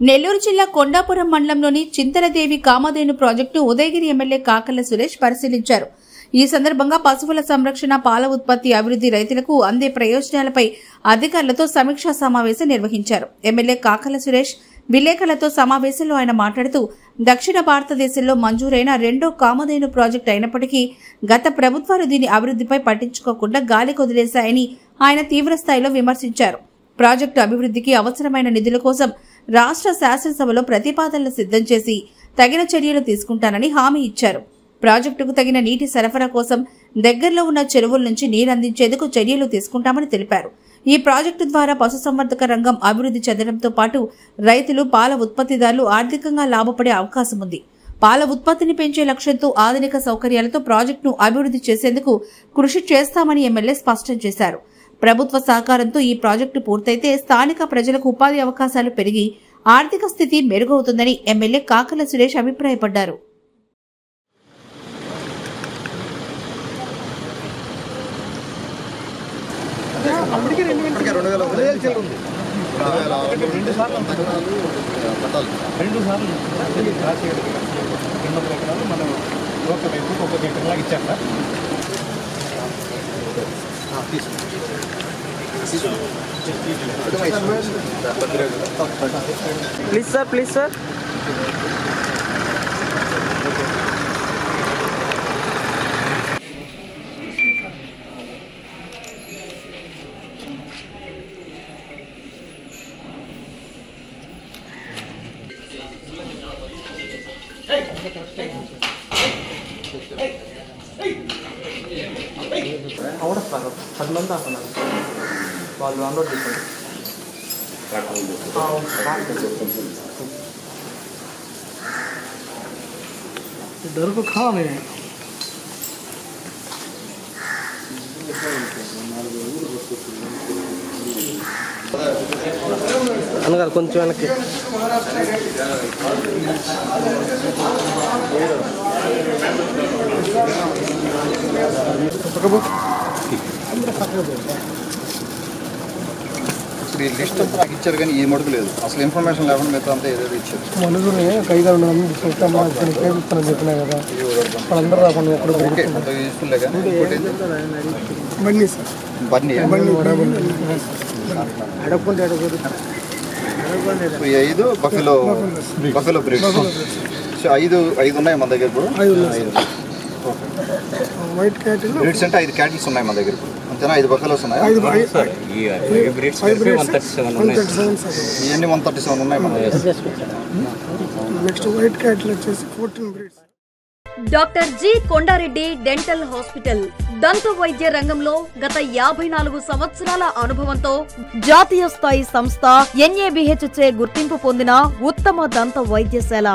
నెల్లూరు జిల్లా కొండాపురం మండలంలోని చింతలదేవి కామధేను ప్రాజెక్టును ఉదయగిరి ఎమ్మెల్యే కాకర్ల సురేష్ పరిశీలించారు. ఈ సందర్భంగా పశువుల సంరక్షణ, పాల ఉత్పత్తి అభివృద్ధి, రైతులకు అందే ప్రయోజనాలపై అధికారులతో సమీక్షా సమావేశం నిర్వహించారు. ఎమ్మెల్యే కాకర్ల సురేష్ విలేకరులతో సమావేశంలో ఆయన మాట్లాడుతూ, దక్షిణ భారతదేశంలో మంజూరైన రెండో కామధేను ప్రాజెక్టు అయినప్పటికీ గత ప్రభుత్వాలు దీని అభివృద్ధిపై పట్టించుకోకుండా గాలికి వదిలేశాయని ఆయన తీవ్రస్థాయిలో విమర్శించారు. ప్రాజెక్టు అభివృద్ధికి అవసరమైన నిధుల కోసం రాష్ట్ర శాసనసభలో ప్రతిపాదనలు సిద్ధం చేసి తగిన చర్యలు తీసుకుంటానని హామీ ఇచ్చారు. ప్రాజెక్టుకు తగిన నీటి సరఫరా కోసం దగ్గరలో ఉన్న చెరువుల నుంచి నీరందించేందుకు చర్యలు తీసుకుంటామని తెలిపారు. ఈ ప్రాజెక్టు ద్వారా పశుసంవర్ధక రంగం అభివృద్ధి చెందడంతో పాటు రైతులు, పాల ఉత్పత్తిదారులు ఆర్థికంగా లాభపడే అవకాశం ఉంది. పాల ఉత్పత్తిని పెంచే లక్ష్యంతో ఆధునిక సౌకర్యాలతో ప్రాజెక్టును అభివృద్ధి చేసేందుకు కృషి చేస్తామని ఎమ్మెల్యే స్పష్టం చేశారు. ప్రభుత్వ సహకారంతో ఈ ప్రాజెక్టు పూర్తయితే స్థానిక ప్రజలకు ఉపాధి అవకాశాలు పెరిగి ఆర్థిక స్థితి మెరుగవుతుందని ఎమ్మెల్యే కాకర్ల సురేష్ అభిప్రాయపడ్డారు. Please sir. అవడస్తారు 10 మంది ఆపన్నారు. వాళ్ళు అన్లోడ్ చేశారు. डर को खा में అనగారు కొంచెం వెనక్కి లిస్ట్ ఇచ్చారు కానీ ఏ మడుగు లేదు. అసలు ఇన్ఫర్మేషన్ లేకుండా మిగతా అంతా ఏదో ఇచ్చారు. మనుషుల్ని కైగా చెప్పినా చెప్పినా కదా వాళ్ళందరూ రాకుండా ఓకే అంత యూస్ఫుల్లే. కానీ బన్నీ ఈ 5 బఫెలో బ్రీడ్స్. సో 5 ఉన్నాయి మన దగ్గర ఇప్పుడు. వైట్ క్యాటిల్ బ్రీడ్స్ అంటే 5 క్యాటిల్స్ ఉన్నాయి మన దగ్గర ఇప్పుడు. అంతేనా? 5 బఫెలోస్ ఉన్నాయి. ఇవన్నీ 137 ఉన్నాయి మన దగ్గర. నెక్స్ట్ వైట్ క్యాటిల్ వచ్చేసి 14 breeds. Doctor G Kondareddy dental hospital దంత వైద్య రంగంలో గత 54 సంవత్సరాల అనుభవంతో జాతీయ స్థాయి సంస్థ NABHచే గుర్తింపు పొందిన ఉత్తమ దంత వైద్యశాల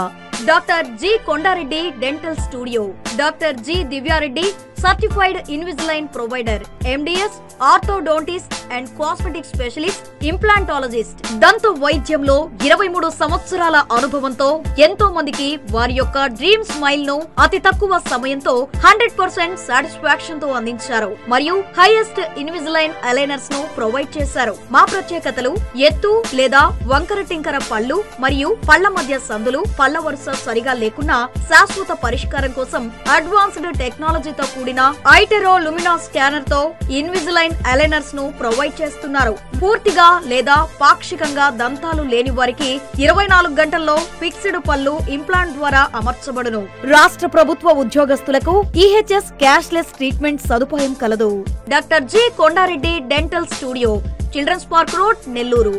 doctor G Kondareddy dental studio. Doctor G Divya Reddy certified Invisalign provider, MDS, orthodontist and cosmetic specialist, implantologist. దంత వైద్యంలో 23 సంవత్సరాల అనుభవంతో ఎంతో మందికి వారి యొక్క డ్రీమ్ స్మైల్ ను అతి తక్కువ సమయంతో 100% సాటిస్ఫాక్షన్ తో అందించారు. మరియు హైయెస్ట్ ఇన్విజిలైన్ అలైనర్స్ ను ప్రొవైడ్ చేశారు. మా ప్రత్యేకతలు: ఎత్తు లేదా వంకర టింకర పళ్ళు మరియు పళ్ల మధ్య సందులు, పళ్ల వరుస సరిగా లేకున్నా శాశ్వత పరిష్కారం కోసం అడ్వాన్స్డ్ టెక్నాలజీతో కూడిన ఐటెరో లుమినా స్కానర్ తో ఇన్విజిలైన్ అలైనర్స్ ను ప్రొవైడ్ చేస్తున్నారు. పూర్తిగా లేదా పాక్షికంగా దంతాలు లేని వారికి 24 గంటల్లో ఫిక్స్డ్ పళ్ళు ఇంప్లాంట్ ద్వారా అమర్చబడును. రాష్ట్ర ప్రభుత్వ ఉద్యోగస్తులకు EHS క్యాష్లెస్ ట్రీట్మెంట్ సదుపాయం కలదు. Doctor G Kondareddy dental studio, children's park road, Nellore.